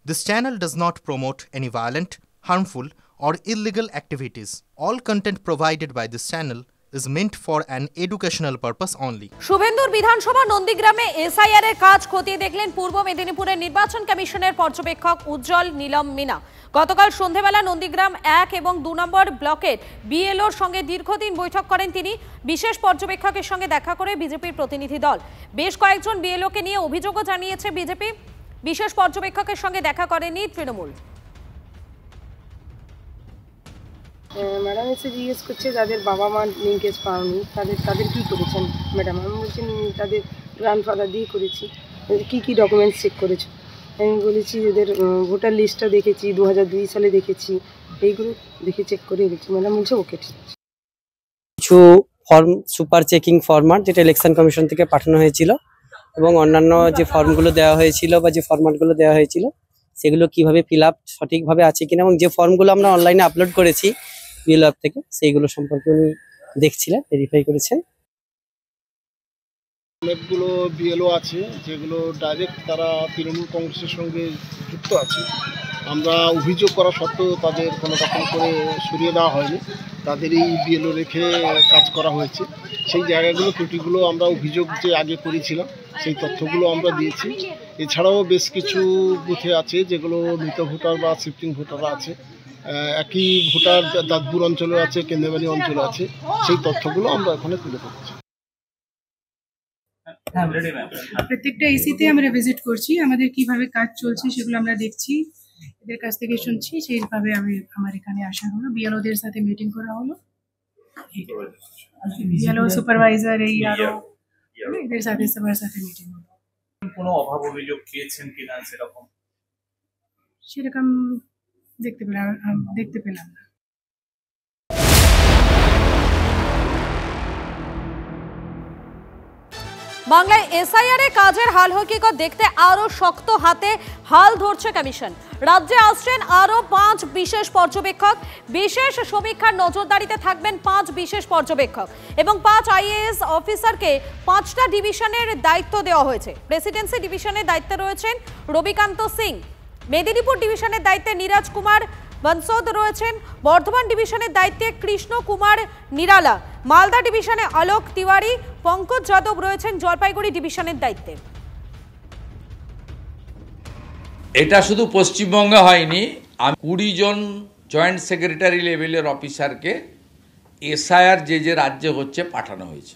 This channel does not promote any violent, harmful, or illegal activities. All content provided by this channel is meant for an educational purpose only. শুভেন্দুর বিধানসভা নন্দীগ্রামে SIR এর কাজ খতিয়ে দেখলেন পূর্ব মেদিনীপুরের নির্বাচন কমিশনের পর্যবেক্ষক উজ্জ্বল নীলম মিনা। গতকাল সন্ধ্যাবেলা নন্দীগ্রাম 1 এবং 2 নম্বর ব্লকের বিএলওর সঙ্গে দীর্ঘদিন বৈঠক করেন তিনি। বিশেষ পর্যবেক্ষকের সঙ্গে দেখা করে বিজেপির প্রতিনিধি দল বেশ কয়েকজন বিএলওকে নিয়ে অভিযোগও জানিয়েছে বিজেপি। বিশেষ পর্যবেক্ষকের সঙ্গে দেখা করেনি তৃণমূল। ম্যাডাম এসে জিজ্ঞেস করছে যাদের বাবা মা লিঙ্কেজ পাওনি তাদের কী করেছেন ম্যাডাম। আমি বলছি তাদের গ্র্যান্ডফাদার দিয়ে করেছি। কী ডকুমেন্টস চেক করেছো? আমি বলেছি ওদের ভোটার লিস্টটা দেখেছি, 2002 সালে দেখেছি, এইগুলো দেখে চেক করে গেছি। ম্যাডাম বলছে ওকে ঠিক আছে। কিছু ফর্ম সুপার চেকিং ফরম্যাট যেটা ইলেকশন কমিশন থেকে পাঠানো হয়েছিল এবং অন্যান্য যে ফর্মগুলো দেওয়া হয়েছিল বা যে ফরম্যাটগুলো দেওয়া হয়েছিল সেগুলো কিভাবে ফিল আপ সঠিকভাবে আছে কিনা এবং যে ফর্মগুলো আমরা অনলাইনে আপলোড করেছি বিএলও অ্যাপ থেকে সেইগুলো সম্পর্কে উনি দেখছিলেন, ভেরিফাই করেছেন। অনেকগুলো বিএলও আছে যেগুলো ডাইরেক্ট তারা তৃণমূল কংগ্রেসের সঙ্গে যুক্ত আছে। আমরা অভিযোগ করা সত্ত্বেও তাদের কোনো রকম করে সরিয়ে দেওয়া হয়নি, তাদেরই বিএলও রেখে কাজ করা হয়েছে। সেই জায়গাগুলো ত্রুটিগুলো আমরা অভিযোগ যে আগে করেছিলাম সেই তথ্যগুলো আমরা দিয়েছি। এছাড়াও বেশ কিছু বুথে আছে যেগুলো মৃত ভোটার বা শিফটিং ভোটাররা আছে, একই ভোটার দাঁতপুর অঞ্চলে আছে, কেন্দ্রবাড়ি অঞ্চলে আছে, সেই তথ্যগুলো আমরা এখানে তুলে ধরছি। প্রত্যেকটা এসিতে আমরা ভিজিট করছি, আমাদের কিভাবে কাজ চলছে সেগুলো আমরা দেখছি, এদের কাছ থেকে শুনছি। সেইভাবে আমার এখানে আসা হলো, বিএলওদের সাথে মিটিং করা হলো, বিএলও সুপারভাইজার এই আরো এদের সাথে সবার সাথে মিটিং হলো। কোনো অভাব অভিযোগ পেয়েছেন কিনা সেরকম দেখতে পেলাম না। বাংলায় এসআইআর এর কাজের হাল হকিকত দেখতে আরো শক্ত হাতে হাল ধরছে কমিশন। রাজ্যে আসছেন আরো 5 বিশেষ পর্যবেক্ষক। বিশেষ সমীক্ষার নজরদারিতে থাকবেন 5 বিশেষ পর্যবেক্ষক এবং 5 আইএএস অফিসারকে 5টা ডিভিশনের দায়িত্ব দেওয়া হয়েছে। প্রেসিডেন্সি ডিভিশনের দায়িত্বে রয়েছেন রবিকান্ত সিং, মেদিনীপুর ডিভিশনের দায়িত্বে নীরাজ কুমার বনসোদ রয়েছেন, বর্ধমান ডিভিশনের দায়িত্বে কৃষ্ণ কুমার নিরালা, মালদা ডিভিশনে আলোক তিওয়ারি, পঙ্কজ যাদব রয়েছেন জলপাইগুড়ি ডিভিশনের দায়িত্বে। এটা শুধু পশ্চিমবঙ্গে হয়নি, 20 জন জয়েন্ট সেক্রেটারি লেভেলের অফিসারকে এসআইআর যে রাজ্যে হচ্ছে পাঠানো হয়েছে।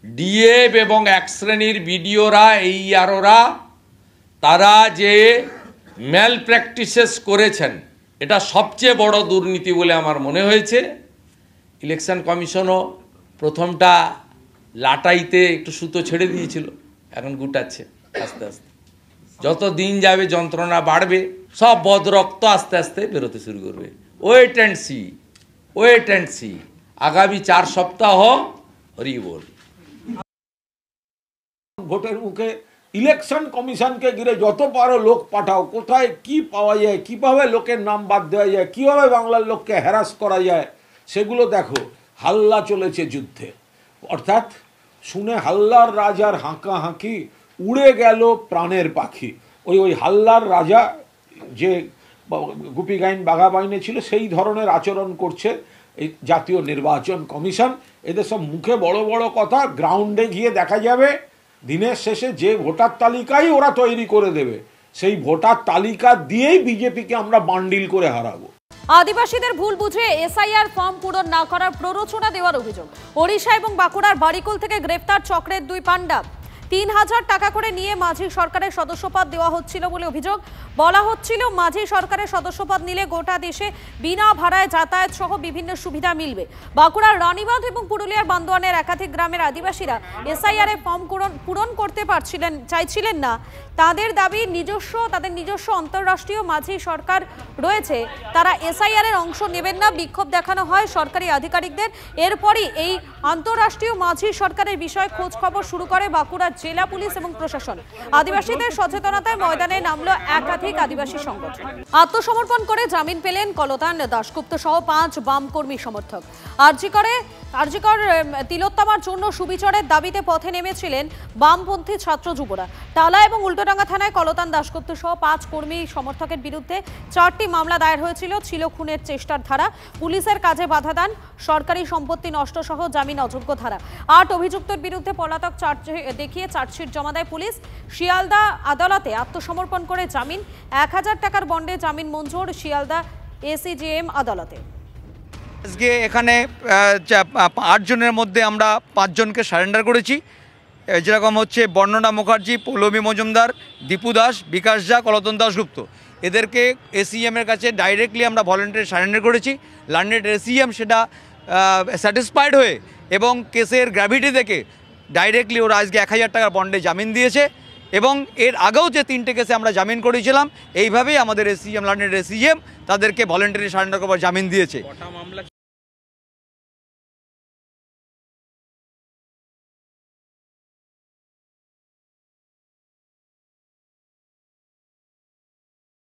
ডিএফ এবং 1 শ্রেণীর বিডিওরা, এইআরওরা তারা যে ম্যাল প্র্যাকটিসেস করেছেন এটা সবচেয়ে বড় দুর্নীতি বলে আমার মনে হয়েছে। ইলেকশন কমিশনও প্রথমটা লাটাইতে একটু সুতো ছেড়ে দিয়েছিল, এখন গুটাচ্ছে আস্তে আস্তে। যত দিন যাবে যন্ত্রণা বাড়বে, সব বদরক্ত আস্তে আস্তে বেরোতে শুরু করবে। ওয়েট অ্যান্ড সি আগামী 4 সপ্তাহ হরি বল। ভোটের মুখে ইলেকশন কমিশনকে ঘিরে যত পারো লোক পাঠাও, কোথায় কি পাওয়া যায়, কিভাবে লোকের নাম বাদ দেওয়া যায়, কিভাবে বাংলার লোককে হ্যারাস করা যায় সেগুলো দেখো। হাল্লা চলেছে যুদ্ধে, অর্থাৎ শুনে হাল্লার রাজার হাঁকা হাঁকি উড়ে গেল প্রাণের পাখি। ওই হাল্লার রাজা যে গুপি গাইন বাঘা বাইনে ছিল সেই ধরনের আচরণ করছে এই জাতীয় নির্বাচন কমিশন। এদের সব মুখে বড় বড় কথা, গ্রাউন্ডে গিয়ে দেখা যাবে দিনের শেষে যে ভোটার তালিকাই ওরা তৈরি করে দেবে সেই ভোটার তালিকা দিয়েই বিজেপিকে আমরা বান্ডিল করে হারাবো। আদিবাসীদের ভুল বুঝে এসআইআর ফর্ম পূরণ না করার প্ররোচনা দেওয়ার অভিযোগ। ওড়িশা এবং বাঁকুড়ার বাড়িকুল থেকে গ্রেফতার চক্রের 2 পাণ্ডা। 3000 টাকা করে নিয়ে মাঝি সরকারের সদস্যপদ দেওয়া হচ্ছিল বলে অভিযোগ। বলা হচ্ছিল মাঝি সরকারের সদস্যপদ নিলে গোটা দেশে বিনা ভাড়ায় যাতায়াত সহ বিভিন্ন সুবিধা মিলবে। বাঁকুড়ার রানীবাঁধ এবং পুরুলিয়ার বান্দোয়ানের একাধিক গ্রামের আদিবাসীরা এসআইআর এর ফর্ম পূরণ করতে চাইছিলেন না। তাদের দাবি তাদের নিজস্ব অন্তর্রাষ্ট্রীয় মাঝি সরকার রয়েছে, তারা এসআইআর এর অংশ নেবেন না। বিক্ষোভ দেখানো হয় সরকারি আধিকারিকদের। এরপরই এই আন্তর্রাষ্ট্রীয় মাঝি সরকারের বিষয়ে খোঁজ খবর শুরু করে বাঁকুড়ার জেলা পুলিশ এবং প্রশাসন। আদিবাসীদের সচেতনতায় ময়দানে নামলো একাধিক আদিবাসী সংগঠন। আত্মসমর্পণ করে জামিন পেলেন কলতান দাশগুপ্ত সহ 5 বাম কর্মী সমর্থক। আরজি করে আরজিকর তিলোত্তমার জন্য সুবিচারের দাবিতে পথে নেমেছিলেন বামপন্থী ছাত্র যুবরা। টালা এবং উল্টোডাঙ্গা থানায় কলতান দাশগুপ্ত সহ 5 কর্মী সমর্থকের বিরুদ্ধে 4টি মামলা দায়ের হয়েছিল। ছিল খুনের চেষ্টার ধারা, পুলিশের কাজে বাধা দান, সরকারি সম্পত্তি নষ্ট সহ জামিন অযোগ্য ধারা। 8 অভিযুক্তের বিরুদ্ধে পলাতক দেখিয়ে চার্জশিট জমা দেয় পুলিশ। শিয়ালদা আদালতে আত্মসমর্পণ করে জামিন, 1000 টাকার বন্ডে জামিন মঞ্জুর শিয়ালদা এসিজেএম আদালতে। আজকে এখানে 8 জনের মধ্যে আমরা 5 জনকে সারেন্ডার করেছি। যেরকম হচ্ছে বর্ণনা মুখার্জি, পৌলমী মজুমদার, দীপু দাস, বিকাশ ঝা, কলতন দাশগুপ্ত। এদেরকে এসিএমের কাছে ডাইরেক্টলি আমরা ভলেন্টারি সারেন্ডার করেছি। লন্ডনের এসিএম সেটা স্যাটিসফাইড হয়ে এবং কেসের গ্র্যাভিটি দেখে ডাইরেক্টলি ওরা আজকে 1000 টাকার বন্ডে জামিন দিয়েছে। এবং এর আগেও যে 3টে কেসে আমরা জামিন করেছিলাম, এইভাবেই আমাদের এসিএম লন্ডনের এসিএম তাদেরকে ভলেন্টারি সারেন্ডার করার জামিন দিয়েছে।